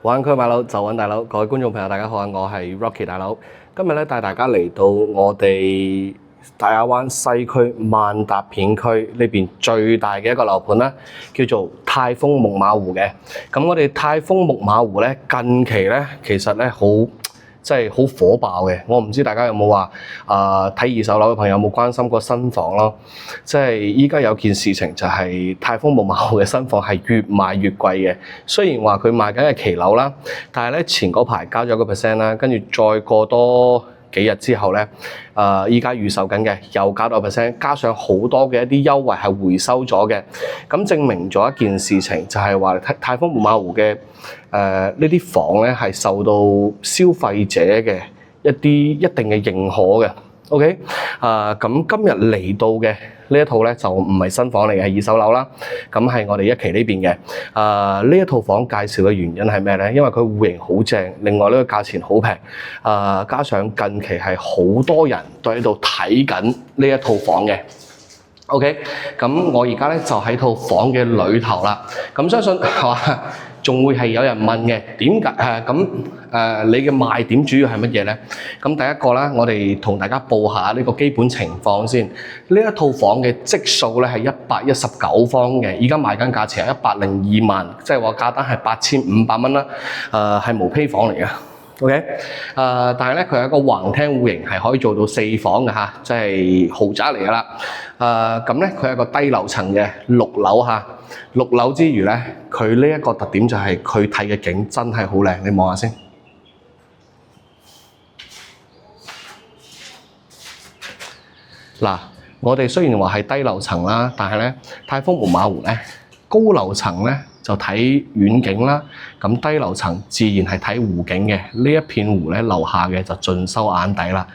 灣區買樓就揾大佬，各位觀眾朋友大家好啊，我係 Rocky 大佬。今日咧帶大家嚟到我哋大亞灣西區萬達片區呢邊最大嘅一個樓盤啦，叫做泰豐木馬湖嘅。咁我哋泰豐木馬湖咧近期咧其實咧即係好火爆嘅，我唔知大家有冇話睇二手樓嘅朋友有冇關心過新房咯？即係依家有件事情就係泰豐木馬湖嘅新房係越賣越貴嘅。雖然話佢賣緊係期樓啦，但係咧前嗰排加咗1%啦，跟住再過多幾日之後咧，依家預售緊嘅又加多1%，加上好多嘅一啲優惠係回收咗嘅，咁證明咗一件事情，就係話泰豐木馬湖嘅呢啲房咧係受到消費者嘅一定嘅認可嘅。OK，咁今日嚟到嘅呢一套咧就唔係新房嚟嘅，係二手樓啦。咁係我哋一期呢邊嘅。呢一套房介紹嘅原因係咩咧？因為佢戶型好正，另外呢個價錢好平。加上近期係好多人都喺度睇緊呢一套房嘅。OK，咁我而家咧就喺套房嘅裏頭啦。咁相信仲會係有人問嘅，點解你嘅賣點主要係乜嘢咧？咁第一個啦，我哋同大家報下呢個基本情況先。呢一套房嘅積數咧係119方嘅，而家賣緊價錢係102萬，即係話價單係8500蚊啦。係無坯房嚟嘅。OK，但係咧佢係一個橫廳戶型，係可以做到4房嘅嚇，即係豪宅嚟㗎啦。咁咧佢係一個低樓層嘅6樓嚇，6樓之餘咧，佢呢一個特點就係佢睇嘅景真係好靚，你望下先。嗱，我哋雖然話係低樓層啦，但係咧泰豐木馬湖咧高樓層咧就睇遠景啦，咁低樓層自然係睇湖景嘅。呢一片湖咧樓下嘅就盡收眼底啦。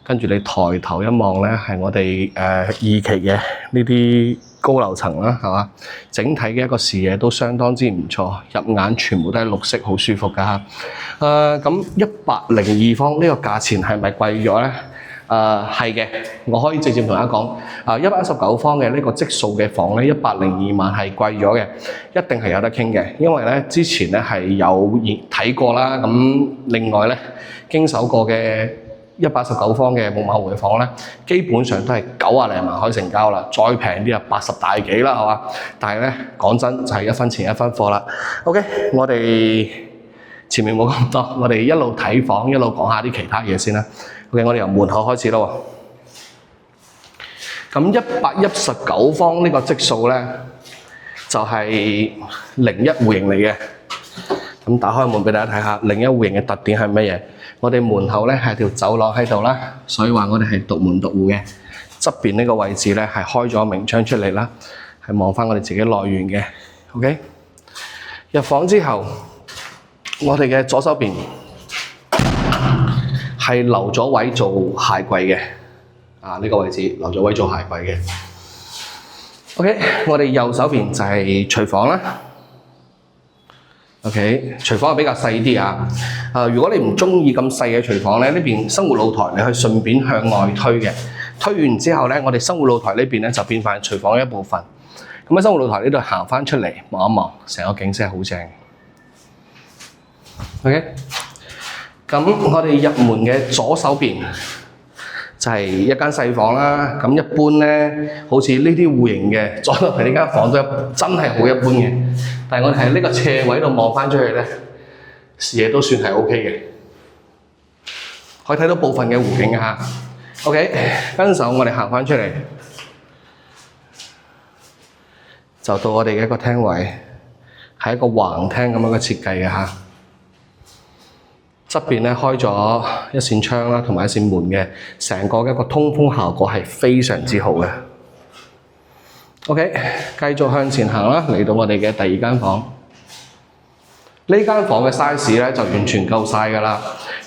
跟住你抬頭一望咧，係我哋2期嘅呢啲高樓層啦，係嘛？整體嘅一個視野都相當之唔錯，入眼全部都係綠色，好舒服㗎嚇。咁102方呢個價錢係咪貴咗咧？係嘅，我可以直接同大家講，119方嘅呢個積數嘅房咧，102萬係貴咗嘅，一定係有得傾嘅，因為咧之前咧係有睇過啦，咁另外咧經手過嘅119方嘅木馬湖嘅房咧，基本上都係90零萬可以成交啦，再平啲啊80大幾啦，係嘛？但係咧講真就係1分錢1分貨啦。OK， 我哋前面冇咁多，我哋一路睇房一路講下啲其他嘢先啦。OK， 我哋由門口開始咯。咁119方呢個積數咧，就係01戶型嚟嘅。咁打開門俾大家睇下，01戶型嘅特點係乜嘢？我哋門口咧係條走廊喺度啦，所以話我哋係獨門獨戶嘅。側邊呢個位置咧係開咗明窗出嚟啦，係望翻我哋自己內園嘅。OK， 入房之後，我哋嘅左手邊係留咗位做鞋櫃嘅，呢個位置留咗位做鞋櫃嘅。OK， 我哋右手邊就係廚房啦。OK， 廚房係比較細啲啊。如果你唔中意咁細嘅廚房咧，呢邊生活露台你可以順便向外推嘅。推完之後咧，我哋生活露台呢邊咧就變翻廚房嘅一部分。咁喺生活露台呢度行翻出嚟望一望，成個景色係好正。OK。咁我哋入門嘅左手邊就係一間細房啦。咁一般咧，好似呢啲戶型嘅左手邊呢間房都真係好一般嘅。但係我哋喺呢個斜位度望翻出去咧，視野都算係 OK 嘅，可以睇到部分嘅湖景嘅嚇。OK， 跟手我哋行翻出嚟，就到我哋嘅一個廳位，係一個橫廳咁樣嘅設計嘅嚇。側邊咧開咗一扇窗啦，同埋一扇門嘅，成個一個通風效果係非常之好嘅。OK， 繼續向前行啦，嚟到我哋嘅第二間房。呢間房嘅 size 咧就完全夠晒㗎啦，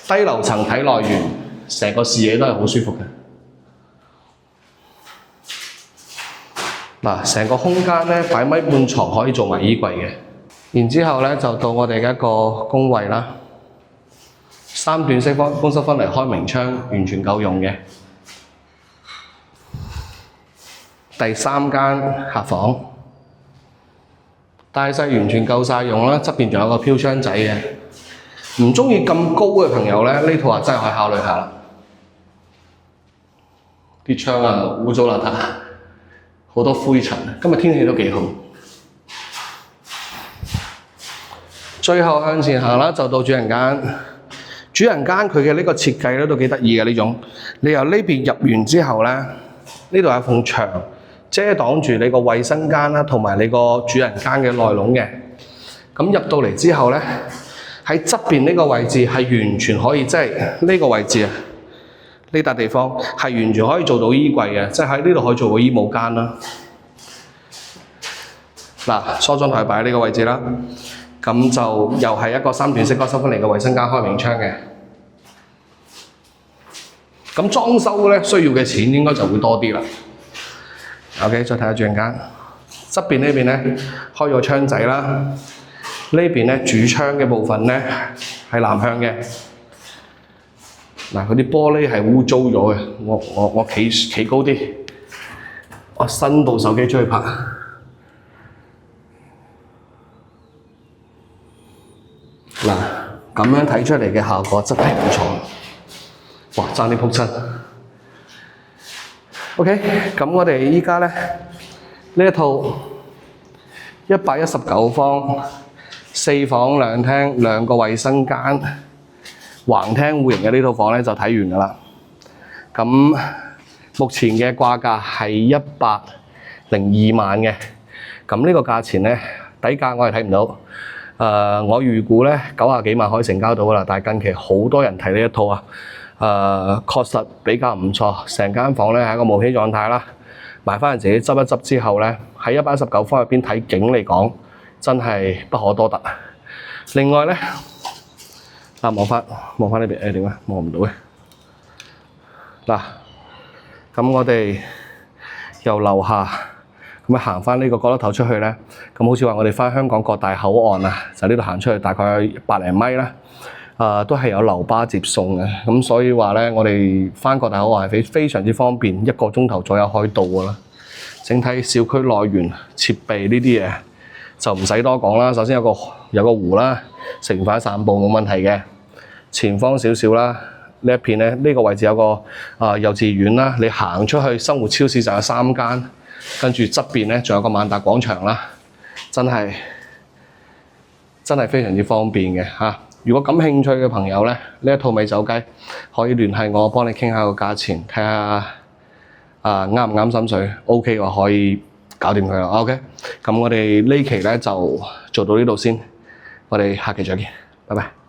低樓層睇內園，成個視野都係好舒服嘅。嗱，成個空間咧擺米半床可以做埋衣櫃嘅。然之後咧就到我哋嘅一個工位啦。3段式乾濕分離開明窗，完全夠用嘅。第3間客房，大細完全夠晒用啦，側邊仲有個飄窗仔嘅。唔中意咁高嘅朋友咧，呢套真係可以考慮下啦。啲窗啊污糟邋遢，好多灰塵。今日天氣都幾好。最後向前行啦，就到主人間。主人間佢嘅呢個設計咧都幾得意嘅呢種。你由呢邊入完之後咧，呢度有一埲牆遮擋住你個衞生間啦，同埋你個主人間嘅內籠嘅。咁入到嚟之後咧，喺側邊呢個位置係完全可以，即係呢個位置啊，呢笪地方係完全可以做到衣櫃嘅，即係喺呢度可以做個衣帽間啦。嗱，梳妝台擺喺呢個位置啦。咁就又係一個三段式收翻嚟嘅衞生間開明窗嘅。咁裝修咧需要嘅錢應該就會多啲啦。OK， 再睇下主人間側邊呢邊咧開咗窗仔啦。呢邊咧主窗嘅部分咧係南向嘅。嗱，佢啲玻璃係污糟咗嘅。我企高啲，我伸部手機出去拍。嗱，咁樣睇出嚟嘅效果真係唔錯。哇，爭啲仆親。OK， 咁我哋依家咧呢一套119方4房2廳2個衞生間橫廳戶型嘅呢套房咧就睇完㗎啦。咁目前嘅掛價係102萬嘅。咁呢個價錢咧底價我係睇唔到。我預估咧90幾萬可以成交到㗎啦，但係近期好多人睇呢一套啊，確實比較唔錯，成間房咧係一個無稀狀態啦，埋翻嚟自己執一執之後咧，喺119方入邊睇景嚟講，真係不可多得。另外咧，望翻呢邊點啊？望唔到嘅。嗱，咁我哋由樓下。咁行翻呢個角落頭出去咧，咁好似話我哋翻香港各大口岸啊，就呢度行出去大概百零米啦，都係有樓巴接送嘅，咁所以話咧，我哋翻各大口岸係非常之方便，1個鐘頭左右可以到㗎啦。整體小區內園設備呢啲嘢就唔使多講啦。首先有個湖啦，食完飯散步冇問題嘅。前方少少啦，呢一片咧呢個位置有個幼稚園啦，你行出去生活超市就有3間。跟住側邊咧，仲有個萬達廣場啦，真係非常之方便嘅嚇。如果感興趣嘅朋友咧，呢一套美酒雞可以聯繫我，幫你傾下個價錢，睇下啱唔啱心水。OK 嘅話可以搞掂佢啦。OK， 咁我哋呢期咧就做到呢度先，我哋下期再見，拜拜。